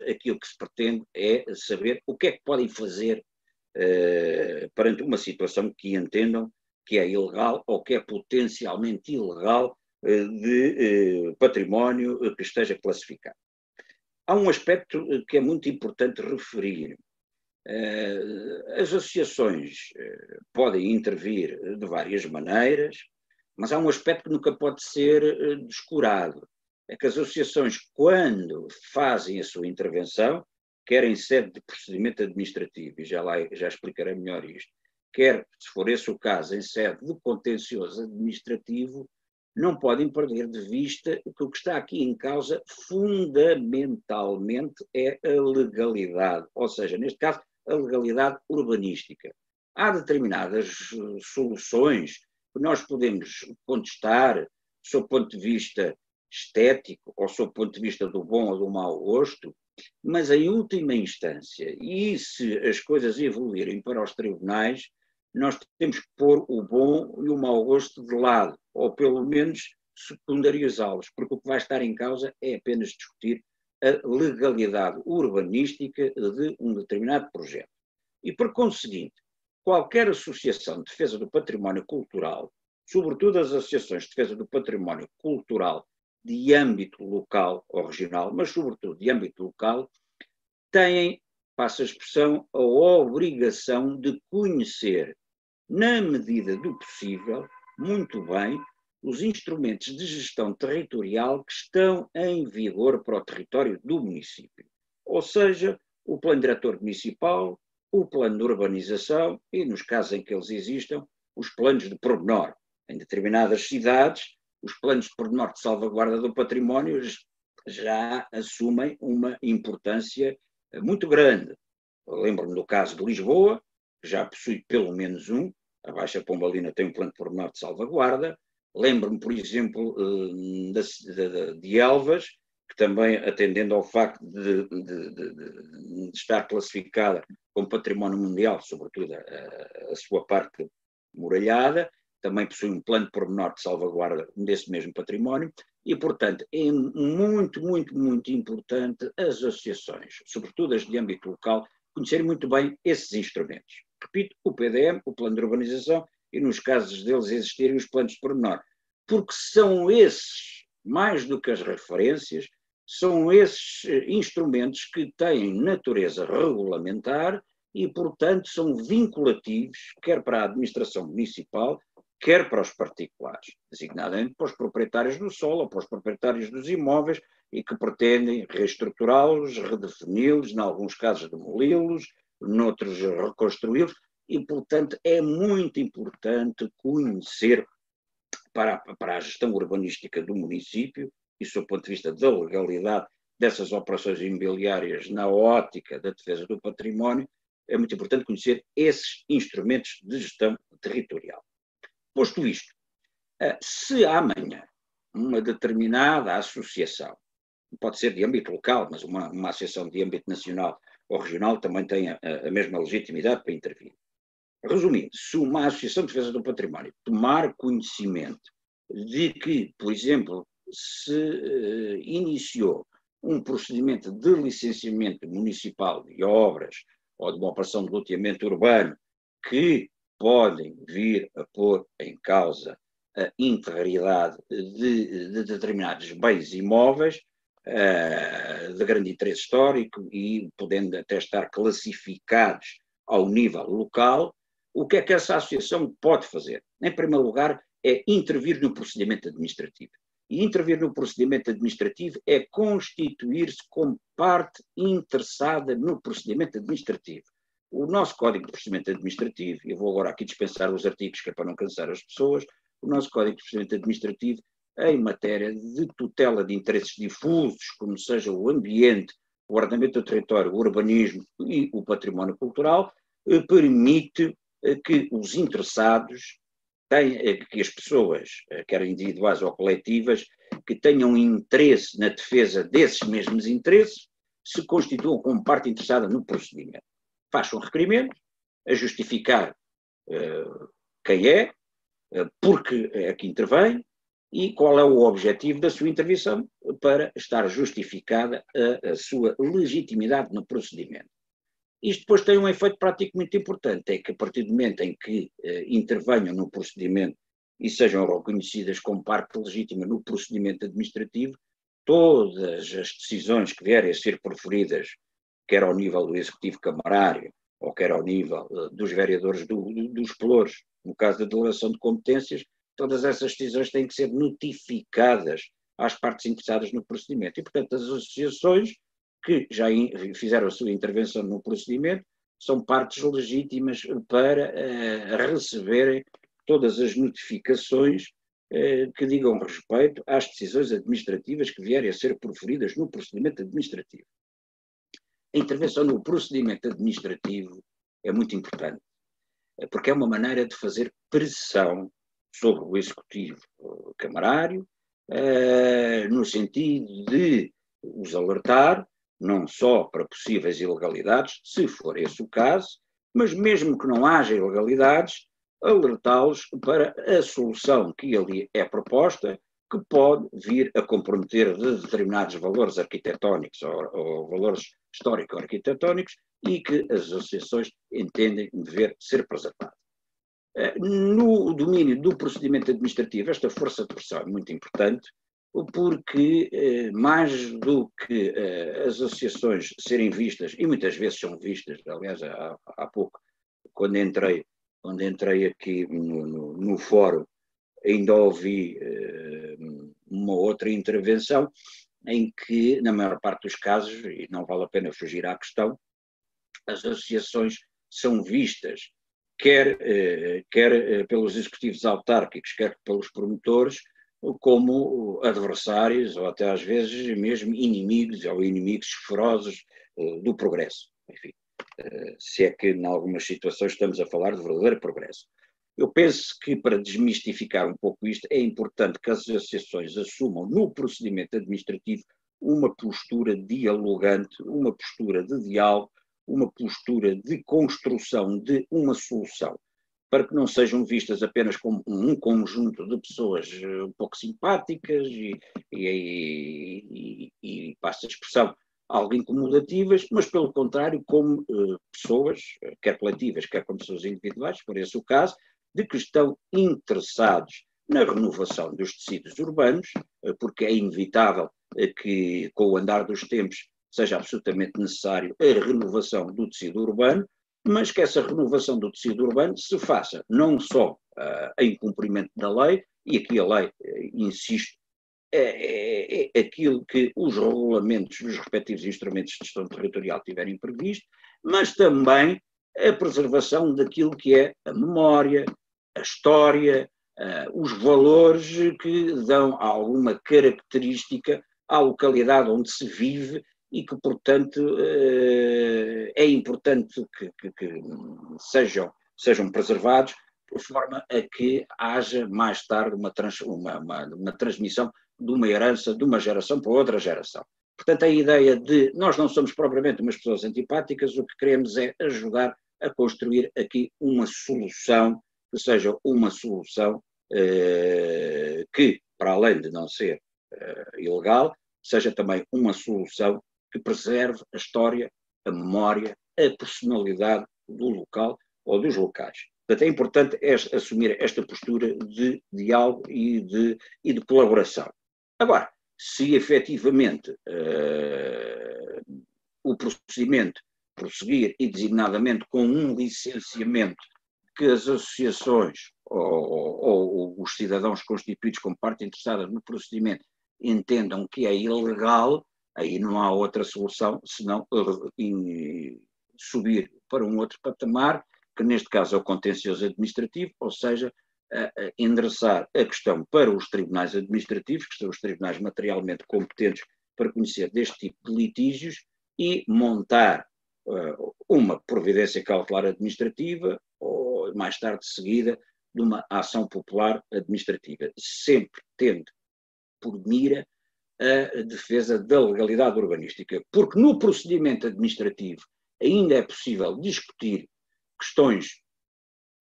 aquilo que se pretende é saber o que é que podem fazer perante uma situação que entendam que é ilegal ou que é potencialmente ilegal de património que esteja classificado. Há um aspecto que é muito importante referir. As associações podem intervir de várias maneiras, mas há um aspecto que nunca pode ser descurado. É que as associações, quando fazem a sua intervenção, quer em sede de procedimento administrativo, e já explicarei melhor isto, quer, se for esse o caso, em sede de contencioso administrativo, não podem perder de vista que o que está aqui em causa, fundamentalmente, é a legalidade, ou seja, neste caso, a legalidade urbanística. Há determinadas soluções que nós podemos contestar, sob o ponto de vista estético, ou sob o ponto de vista do bom ou do mau gosto, mas em última instância, e se as coisas evoluírem para os tribunais, nós temos que pôr o bom e o mau gosto de lado, ou pelo menos secundarizá-los, porque o que vai estar em causa é apenas discutir a legalidade urbanística de um determinado projeto. E, por conseguinte, qualquer associação de defesa do património cultural, sobretudo as associações de defesa do património cultural de âmbito local ou regional, mas sobretudo de âmbito local, têm, passa a expressão, a obrigação de conhecer, na medida do possível, muito bem, os instrumentos de gestão territorial que estão em vigor para o território do município. Ou seja, o plano diretor municipal, o plano de urbanização e, nos casos em que eles existam, os planos de pormenor. Em determinadas cidades, os planos de pormenor de salvaguarda do património já assumem uma importância muito grande. Lembro-me do caso de Lisboa, que já possui pelo menos um, a Baixa Pombalina tem um plano de pormenor de salvaguarda. Lembro-me, por exemplo, de Elvas, que também, atendendo ao facto de estar classificada como património mundial, sobretudo a sua parte muralhada, também possui um plano de pormenor de salvaguarda desse mesmo património, e, portanto, é muito, muito, muito importante as associações, sobretudo as de âmbito local, conhecerem muito bem esses instrumentos. Repito, o PDM, o plano de urbanização, e nos casos deles existirem os planos de pormenor, porque são esses, mais do que as referências, são esses instrumentos que têm natureza regulamentar e, portanto, são vinculativos, quer para a administração municipal, quer para os particulares, designadamente para os proprietários do solo ou para os proprietários dos imóveis e que pretendem reestruturá-los, redefini-los, em alguns casos demoli-los, noutros reconstruí-los, e, portanto, é muito importante conhecer para a gestão urbanística do município e, sob o ponto de vista da legalidade dessas operações imobiliárias na ótica da defesa do património, é muito importante conhecer esses instrumentos de gestão territorial. Posto isto, se amanhã uma determinada associação, pode ser de âmbito local, mas uma associação de âmbito nacional ou regional também tem a mesma legitimidade para intervir. Resumindo, se uma associação de defesa do património tomar conhecimento de que, por exemplo, se iniciou um procedimento de licenciamento municipal de obras ou de uma operação de loteamento urbano que podem vir a pôr em causa a integridade de determinados bens imóveis de grande interesse histórico e podendo até estar classificados ao nível local, o que é que essa associação pode fazer? Em primeiro lugar, é intervir no procedimento administrativo. E intervir no procedimento administrativo é constituir-se como parte interessada no procedimento administrativo. O nosso Código de Procedimento Administrativo, eu vou agora aqui dispensar os artigos que é para não cansar as pessoas, o nosso Código de Procedimento Administrativo, em matéria de tutela de interesses difusos, como seja o ambiente, o ordenamento do território, o urbanismo e o património cultural, permite que os interessados, que as pessoas, quer individuais ou coletivas, que tenham interesse na defesa desses mesmos interesses, se constituam como parte interessada no procedimento. Faz um requerimento a justificar quem é, porque é que intervém, e qual é o objetivo da sua intervenção para estar justificada a sua legitimidade no procedimento. Isto depois tem um efeito prático muito importante, é que a partir do momento em que intervenham no procedimento e sejam reconhecidas como parte legítima no procedimento administrativo, todas as decisões que vierem a ser proferidas, quer ao nível do Executivo Camarário, ou quer ao nível dos vereadores dos pelouros, no caso da delegação de competências, todas essas decisões têm que ser notificadas às partes interessadas no procedimento. E, portanto, as associações que já fizeram a sua intervenção no procedimento são partes legítimas para receberem todas as notificações que digam respeito às decisões administrativas que vierem a ser proferidas no procedimento administrativo. A intervenção no procedimento administrativo é muito importante, porque é uma maneira de fazer pressão sobre o Executivo Camarário, no sentido de os alertar, não só para possíveis ilegalidades, se for esse o caso, mas mesmo que não haja ilegalidades, alertá-los para a solução que ali é proposta, que pode vir a comprometer determinados valores arquitetónicos ou valores histórico-arquitetónicos e que as associações entendem dever ser preservado. No domínio do procedimento administrativo, esta força de pressão é muito importante, porque mais do que as associações serem vistas, e muitas vezes são vistas, aliás, há pouco, quando entrei aqui no fórum, ainda ouvi uma outra intervenção em que, na maior parte dos casos, e não vale a pena fugir à questão, as associações são vistas quer pelos executivos autárquicos, quer pelos promotores, como adversários ou até às vezes mesmo inimigos ou inimigos ferozes do progresso. Enfim, se é que em algumas situações estamos a falar de verdadeiro progresso. Eu penso que para desmistificar um pouco isto é importante que as associações assumam no procedimento administrativo uma postura dialogante, uma postura de diálogo, uma postura de construção de uma solução, para que não sejam vistas apenas como um conjunto de pessoas um pouco simpáticas e passa a expressão, algo incomodativas, mas pelo contrário como pessoas, quer coletivas, quer como pessoas individuais, por esse o caso, de que estão interessados na renovação dos tecidos urbanos, porque é inevitável que com o andar dos tempos seja absolutamente necessário a renovação do tecido urbano, mas que essa renovação do tecido urbano se faça não só em cumprimento da lei, e aqui a lei, insisto, é aquilo que os regulamentos dos respectivos instrumentos de gestão territorial tiverem previsto, mas também a preservação daquilo que é a memória, a história, os valores que dão alguma característica à localidade onde se vive e que, portanto, é importante que sejam preservados por forma a que haja mais tarde uma transmissão de uma herança de uma geração para outra geração. Portanto, a ideia de nós não somos propriamente umas pessoas antipáticas, o que queremos é ajudar a construir aqui uma solução que seja uma solução que, para além de não ser ilegal, seja também uma solução que preserve a história, a memória, a personalidade do local ou dos locais. Portanto, é importante assumir esta postura de diálogo e de colaboração. Agora, se efetivamente o procedimento prosseguir e designadamente com um licenciamento que as associações ou os cidadãos constituídos como parte interessada no procedimento entendam que é ilegal, aí não há outra solução senão subir para um outro patamar, que neste caso é o contencioso administrativo, ou seja, endereçar a questão para os tribunais administrativos, que são os tribunais materialmente competentes para conhecer deste tipo de litígios, e montar uma providência cautelar administrativa, ou mais tarde seguida de uma ação popular administrativa, sempre tendo por mira a defesa da legalidade urbanística, porque no procedimento administrativo ainda é possível discutir questões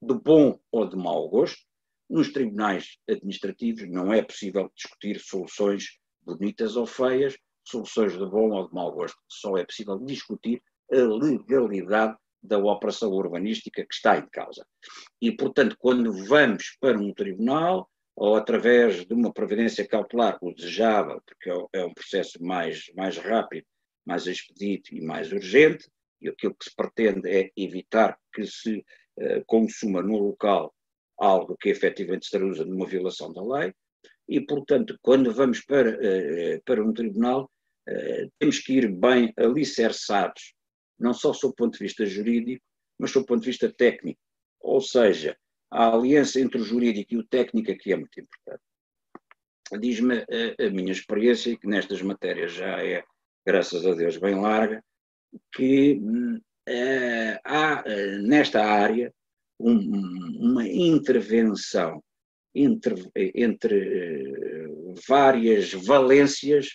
de bom ou de mau gosto, Nos tribunais administrativos não é possível discutir soluções bonitas ou feias, soluções de bom ou de mau gosto. Só é possível discutir a legalidade da operação urbanística que está em causa. E, portanto, quando vamos para um tribunal, ou através de uma providência cautelar, o desejável, porque é um processo mais rápido, mais expedito e mais urgente, e aquilo que se pretende é evitar que se consuma no local algo que efetivamente se traduza numa violação da lei, e, portanto, quando vamos para um tribunal, temos que ir bem alicerçados, não só sob o ponto de vista jurídico, mas sob o ponto de vista técnico. Ou seja, a aliança entre o jurídico e o técnico aqui é muito importante. Diz-me a minha experiência, que nestas matérias já é, graças a Deus, bem larga, que há nesta área uma intervenção entre várias valências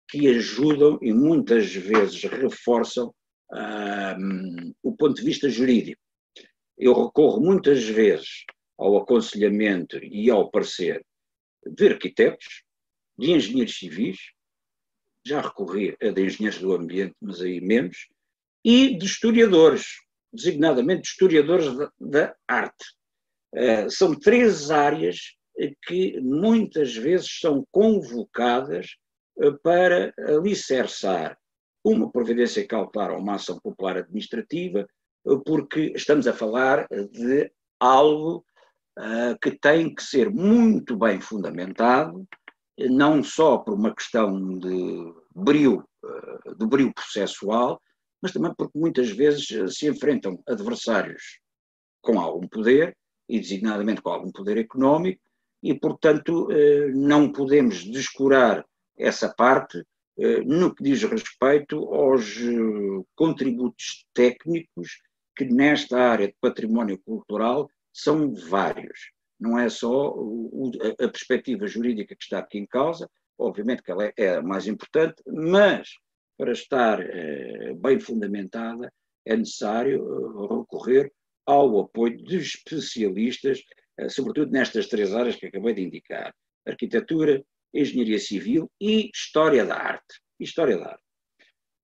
que ajudam e muitas vezes reforçam o ponto de vista jurídico. Eu recorro muitas vezes ao aconselhamento e ao parecer de arquitetos, de engenheiros civis, já recorri a de engenheiros do ambiente, mas aí menos, e de historiadores, designadamente de historiadores da arte. São três áreas que muitas vezes são convocadas para alicerçar uma providência cautelar ou uma ação popular administrativa, porque estamos a falar de algo que tem que ser muito bem fundamentado, não só por uma questão de brio processual, mas também porque muitas vezes se enfrentam adversários com algum poder, e designadamente com algum poder económico, e, portanto, não podemos descurar essa parte no que diz respeito aos contributos técnicos que nesta área de património cultural são vários. Não é só a perspectiva jurídica que está aqui em causa, obviamente que ela é a mais importante, mas para estar bem fundamentada é necessário recorrer ao apoio de especialistas, sobretudo nestas três áreas que acabei de indicar: arquitetura, engenharia civil e história da arte.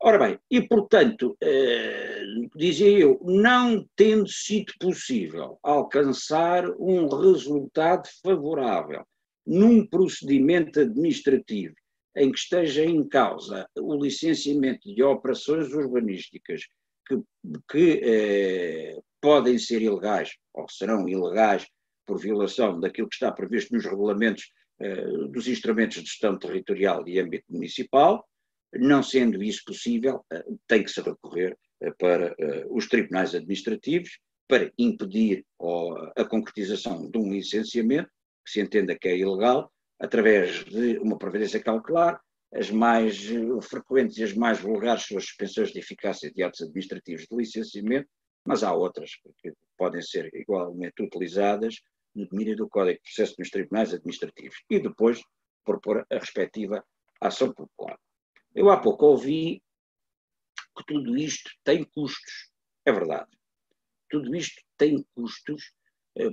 Ora bem, e portanto, dizia eu, não tendo sido possível alcançar um resultado favorável num procedimento administrativo em que esteja em causa o licenciamento de operações urbanísticas que podem ser ilegais ou serão ilegais por violação daquilo que está previsto nos regulamentos dos instrumentos de gestão territorial e âmbito municipal. Não sendo isso possível, tem que se recorrer para os tribunais administrativos para impedir a concretização de um licenciamento que se entenda que é ilegal, através de uma providência cautelar. As mais frequentes e as mais vulgares são as suspensões de eficácia de atos administrativos de licenciamento, mas há outras que podem ser igualmente utilizadas no domínio do Código de Processo nos tribunais administrativos e depois propor a respectiva ação popular. Eu há pouco ouvi que tudo isto tem custos. É verdade. Tudo isto tem custos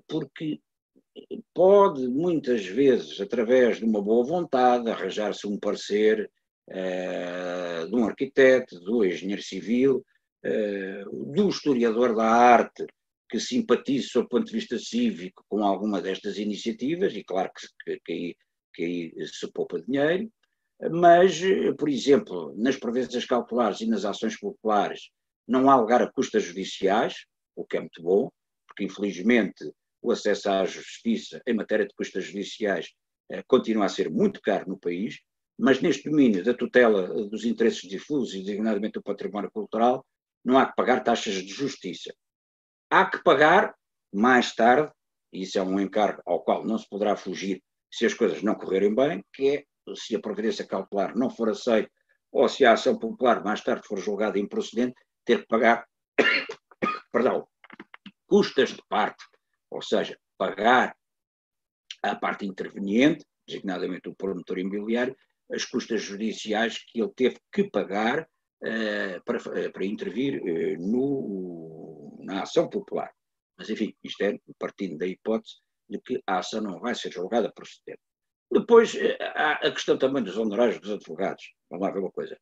porque pode muitas vezes, através de uma boa vontade, arranjar-se um parecer de um arquiteto, do engenheiro civil, do historiador da arte, que simpatize, sob o ponto de vista cívico, com alguma destas iniciativas, e claro que aí se poupa dinheiro. Mas, por exemplo, nas providências cautelares e nas ações populares não há lugar a custas judiciais, o que é muito bom, porque infelizmente o acesso à justiça em matéria de custas judiciais continua a ser muito caro no país, mas neste domínio da tutela dos interesses difusos e designadamente do património cultural, não há que pagar taxas de justiça. Há que pagar mais tarde, e isso é um encargo ao qual não se poderá fugir se as coisas não correrem bem, que é se a providência cautelar não for aceita ou se a ação popular mais tarde for julgada improcedente, ter que pagar custas de parte, ou seja, pagar à parte interveniente, designadamente o promotor imobiliário, as custas judiciais que ele teve que pagar para intervir na ação popular. Mas, enfim, isto é partindo da hipótese de que a ação não vai ser julgada procedente. Depois, há a questão também dos honorários dos advogados. Vamos lá ver uma coisa.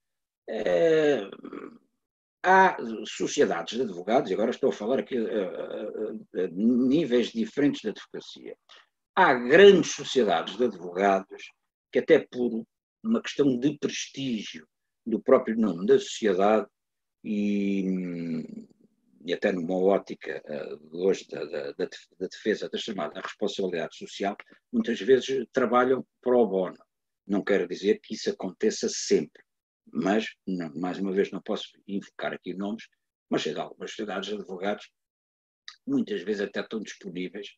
Há sociedades de advogados, e agora estou a falar aqui a níveis diferentes de advocacia. Há grandes sociedades de advogados que, até por uma questão de prestígio do próprio nome da sociedade e até numa ótica hoje da defesa da chamada responsabilidade social, muitas vezes trabalham pro bono. Não quero dizer que isso aconteça sempre, mas, não, mais uma vez, não posso invocar aqui nomes, mas sei de algumas sociedades de advogados, muitas vezes até estão disponíveis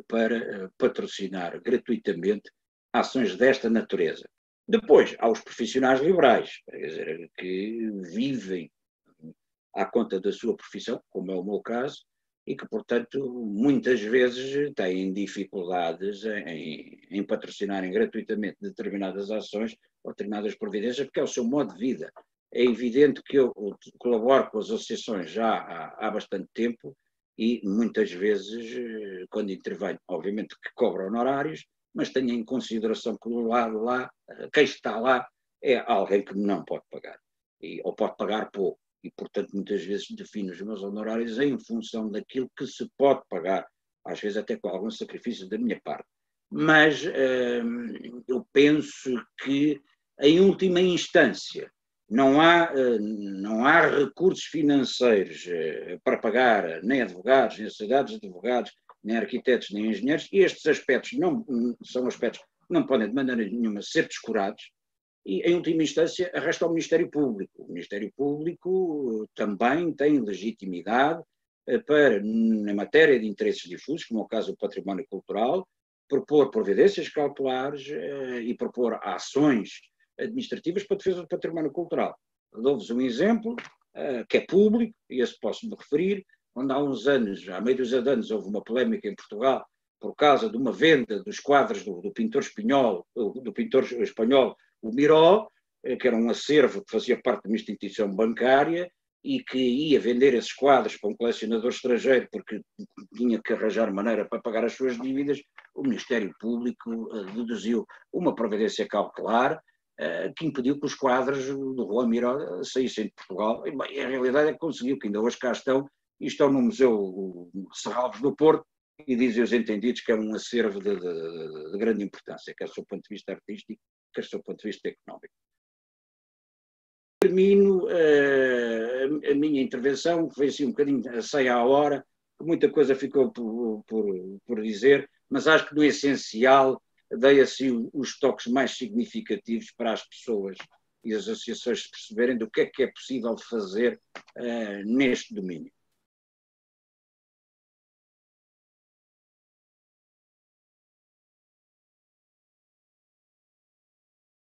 para patrocinar gratuitamente ações desta natureza. Depois, há os profissionais liberais, quer dizer, que vivem à conta da sua profissão, como é o meu caso, e que, portanto, muitas vezes têm dificuldades em patrocinarem gratuitamente determinadas ações ou determinadas providências, porque é o seu modo de vida. É evidente que eu colaboro com as associações já há bastante tempo e muitas vezes, quando intervenho, obviamente que cobro honorários, mas tenho em consideração que do lado lá, quem está lá é alguém que não pode pagar, ou pode pagar pouco. E, portanto, muitas vezes defino os meus honorários em função daquilo que se pode pagar, às vezes até com algum sacrifício da minha parte. Mas eu penso que, em última instância, não há recursos financeiros para pagar nem advogados, nem sociedades de advogados, nem arquitetos, nem engenheiros, e estes aspectos não são aspectos que não podem de maneira nenhuma ser descurados. E, em última instância, resta ao Ministério Público. O Ministério Público também tem legitimidade para, na matéria de interesses difusos, como é o caso do património cultural, propor providências cautelares e propor ações administrativas para a defesa do património cultural. Dou-vos um exemplo, que é público, e esse posso-me referir, onde há uns anos, há meio dos anos, houve uma polémica em Portugal por causa de uma venda dos quadros do pintor espanhol, o Miró, que era um acervo que fazia parte de uma instituição bancária e que ia vender esses quadros para um colecionador estrangeiro porque tinha que arranjar maneira para pagar as suas dívidas. O Ministério Público deduziu uma providência cautelar que impediu que os quadros do Juan Miró saíssem de Portugal. E a realidade é que conseguiu, que ainda hoje cá estão, e estão no Museu Serralves do Porto, e dizem os entendidos que é um acervo de grande importância, quer do seu ponto de vista artístico, quer do seu ponto de vista económico. Termino a minha intervenção, foi assim um bocadinho a saia à hora, muita coisa ficou por dizer, mas acho que no essencial dei assim os toques mais significativos para as pessoas e as associações perceberem do que é possível fazer neste domínio.